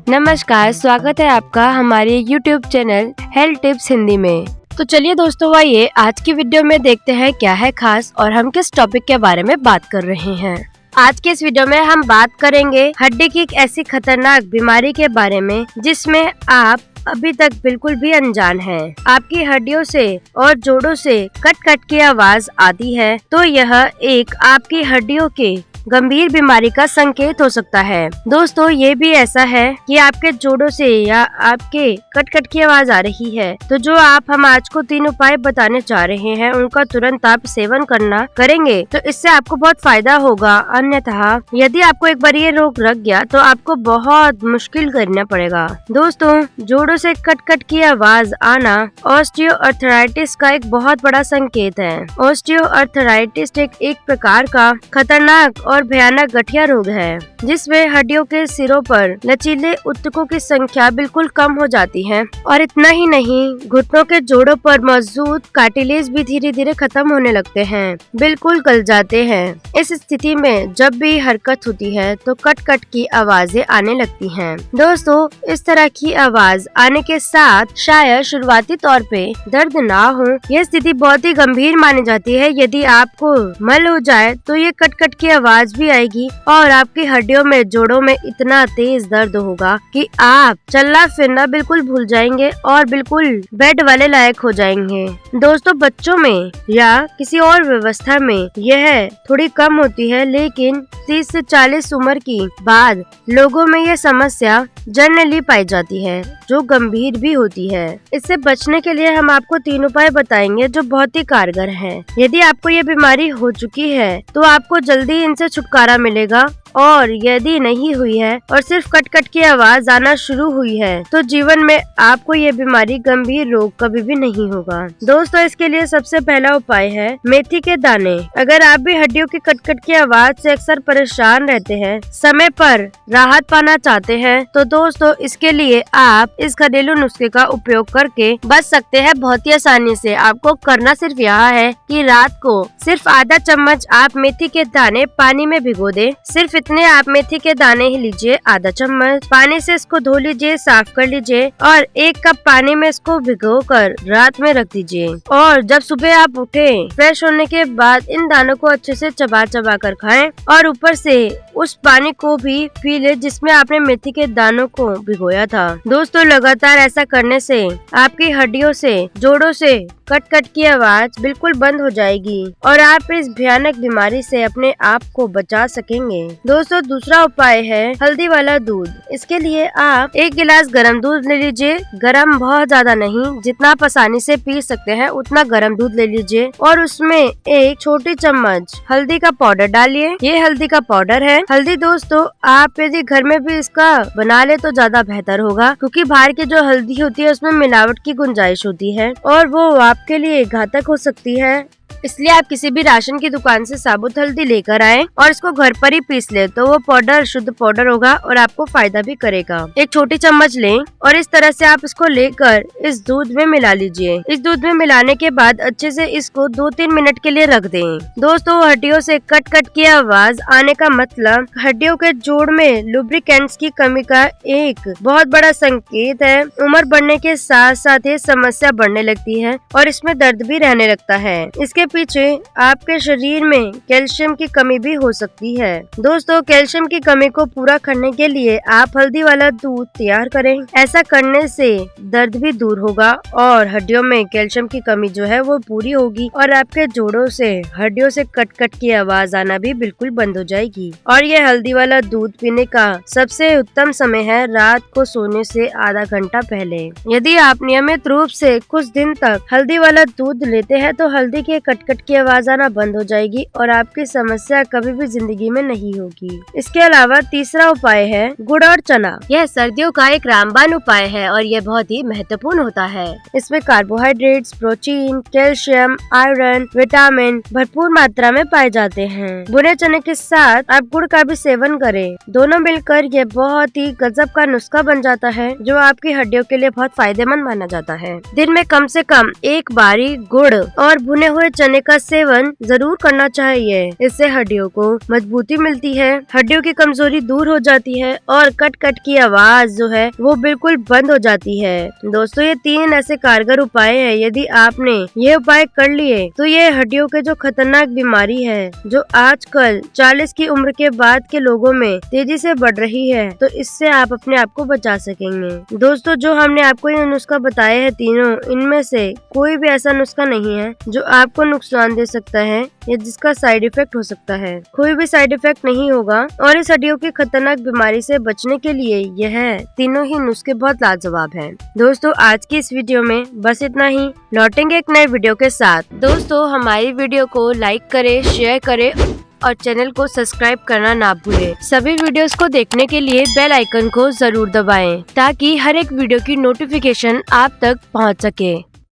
नमस्कार, स्वागत है आपका हमारे YouTube channel health tips Hindi में। तो चलिए दोस्तों, आइए आज की वीडियो में देखते हैं क्या है खास और हम किस टॉपिक के बारे में बात कर रहे हैं। आज के इस वीडियो में हम बात करेंगे हड्डी की एक ऐसी खतरनाक बीमारी के बारे में जिसमें आप अभी तक बिल्कुल भी अनजान हैं। आपकी हड्डियों से और जोड़ों से कट कट की आवाज आती है तो यह एक आपकी हड्डियों के गंभीर बीमारी का संकेत हो सकता है। दोस्तों, ये भी ऐसा है कि आपके जोड़ों से या आपके कट कट की आवाज आ रही है तो जो हम आज को 3 उपाय बताने जा रहे हैं उनका तुरंत आप सेवन करेंगे तो इससे आपको बहुत फायदा होगा। अन्यथा यदि आपको एक बार ये रोग लग गया तो आपको बहुत मुश्किल करना पड़ेगा। दोस्तों, जोड़ों से कट कट की आवाज आना ऑस्टियोआर्थराइटिस का एक बहुत बड़ा संकेत है। ऑस्टियोआर्थराइटिस एक प्रकार का खतरनाक और भयानक गठिया रोग है जिसमें हड्डियों के सिरों पर लचीले ऊतकों की संख्या बिल्कुल कम हो जाती है और इतना ही नहीं, घुटनों के जोड़ों पर मौजूद कार्टिलेज भी धीरे धीरे खत्म होने लगते हैं, बिल्कुल गल जाते हैं। इस स्थिति में जब भी हरकत होती है तो कट कट की आवाजें आने लगती हैं। दोस्तों, इस तरह की आवाज आने के साथ शायद शुरुआती तौर पे दर्द ना हो, यह स्थिति बहुत ही गंभीर मानी जाती है। यदि आपको मल हो जाए तो ये कट कट की आवाज भी आएगी और आपकी हड्डियों में जोड़ों में इतना तेज दर्द होगा कि आप चलना फिरना बिल्कुल भूल जाएंगे और बिल्कुल बेड वाले लायक हो जाएंगे। दोस्तों, बच्चों में या किसी और व्यवस्था में यह थोड़ी कम होती है, लेकिन 30 से 40 उम्र की बाद लोगों में यह समस्या जनरली पाई जाती है जो गंभीर भी होती है। इससे बचने के लिए हम आपको 3 उपाय बताएंगे जो बहुत ही कारगर हैं। यदि आपको ये बीमारी हो चुकी है तो आपको जल्दी इनसे छुटकारा मिलेगा और यदि नहीं हुई है और सिर्फ कट कट की आवाज आना शुरू हुई है तो जीवन में आपको ये बीमारी गंभीर रोग कभी भी नहीं होगा। दोस्तों, इसके लिए सबसे पहला उपाय है मेथी के दाने। अगर आप भी हड्डियों की कट कट की आवाज से अक्सर परेशान रहते हैं, समय पर राहत पाना चाहते हैं तो दोस्तों इसके लिए आप इस घरेलू नुस्खे का उपयोग करके बच सकते हैं बहुत ही आसानी से। आपको करना सिर्फ यह है कि रात को सिर्फ आधा चम्मच आप मेथी के दाने पानी में भिगो दें। सिर्फ इतने आप मेथी के दाने ही लीजिए, आधा चम्मच पानी से इसको धो लीजिए, साफ कर लीजिए और 1 कप पानी में इसको भिगोकर रात में रख दीजिए और जब सुबह आप उठे फ्रेश होने के बाद इन दानों को अच्छे से चबा चबा कर खाएं और ऊपर से उस पानी को भी पी ले जिसमें आपने मेथी के दानों को भिगोया था। दोस्तों, लगातार ऐसा करने से आपकी हड्डियों से जोड़ों से कट कट की आवाज बिल्कुल बंद हो जाएगी और आप इस भयानक बीमारी से अपने आप को बचा सकेंगे। दोस्तों, दूसरा उपाय है हल्दी वाला दूध। इसके लिए आप 1 गिलास गरम दूध ले लीजिए। गरम बहुत ज्यादा नहीं, जितना आप आसानी से पी सकते हैं उतना गरम दूध ले लीजिए और उसमें 1 छोटी चम्मच हल्दी का पाउडर डालिए। ये हल्दी का पाउडर है। हल्दी दोस्तों, आप यदि घर में भी इसका बना ले तो ज्यादा बेहतर होगा क्योंकि बाहर की जो हल्दी होती है उसमें मिलावट की गुंजाइश होती है और वो आपके लिए घातक हो सकती है। इसलिए आप किसी भी राशन की दुकान से साबुत हल्दी लेकर आए और इसको घर पर ही पीस ले तो वो पाउडर शुद्ध पाउडर होगा और आपको फायदा भी करेगा। 1 छोटी चम्मच लें और इस तरह से आप इसको लेकर इस दूध में मिला लीजिए। इस दूध में मिलाने के बाद अच्छे से इसको 2-3 मिनट के लिए रख दें। दोस्तों, हड्डियों से कट कट की आवाज आने का मतलब हड्डियों के जोड़ में लुब्रिकेंट्स की कमी का एक बहुत बड़ा संकेत है। उम्र बढ़ने के साथ साथ ये समस्या बढ़ने लगती है और इसमें दर्द भी रहने लगता है। इसके पीछे आपके शरीर में कैल्शियम की कमी भी हो सकती है। दोस्तों, कैल्शियम की कमी को पूरा करने के लिए आप हल्दी वाला दूध तैयार करें। ऐसा करने से दर्द भी दूर होगा और हड्डियों में कैल्शियम की कमी जो है वो पूरी होगी और आपके जोड़ों से हड्डियों से कट कट की आवाज आना भी बिल्कुल बंद हो जाएगी। और ये हल्दी वाला दूध पीने का सबसे उत्तम समय है रात को सोने से आधा घंटा पहले। यदि आप नियमित रूप से कुछ दिन तक हल्दी वाला दूध लेते हैं तो हल्दी के कट कट की आवाज आना बंद हो जाएगी और आपकी समस्या कभी भी जिंदगी में नहीं होगी। इसके अलावा तीसरा उपाय है गुड़ और चना। यह सर्दियों का एक रामबाण उपाय है और यह बहुत ही महत्वपूर्ण होता है। इसमें carbohydrates, protein, calcium, iron, vitamin भरपूर मात्रा में पाए जाते हैं। भुने चने के साथ आप गुड़ का भी सेवन करें। दोनों मिलकर यह बहुत ही गजब का नुस्खा बन जाता है जो आपकी हड्डियों के लिए बहुत फायदेमंद माना जाता है। दिन में कम से कम 1 बारी गुड़ और भुने हुए चने का सेवन जरूर करना चाहिए। इससे हड्डियों को मजबूती मिलती है, हड्डियों की कमजोरी दूर हो जाती है और कट कट की आवाज जो है वो बिल्कुल बंद हो जाती है। दोस्तों ये 3 ऐसे कारगर उपाय है, यदि आपने ये उपाय कर लिए तो ये हड्डियों के जो खतरनाक बीमारी है जो आजकल 40 की उम्र के बाद के लोगों में तेजी से बढ़ रही है, तो इससे आप अपने आप को बचा सकेंगे। दोस्तों जो हमने आपको ये नुस्खा बताया है तीनों, इनमें से कोई भी ऐसा नुस्खा नहीं है जो आपको नुकसान दे सकता है या जिसका साइड इफेक्ट हो सकता है। कोई भी साइड इफेक्ट नहीं होगा और इस हड्डियों की खतरनाक बीमारी से बचने के लिए यह तीनों ही नुस्खे बहुत लाजवाब हैं। दोस्तों आज की इस वीडियो में बस इतना ही, लौटेंगे एक नए वीडियो के साथ। दोस्तों हमारी वीडियो को लाइक करें, शेयर करें और चैनल को सब्सक्राइब करना ना भूलें। सभी वीडियोस को देखने के लिए बेल आइकन को जरूर दबाएं ताकि हर एक वीडियो की नोटिफिकेशन आप तक पहुंच सके।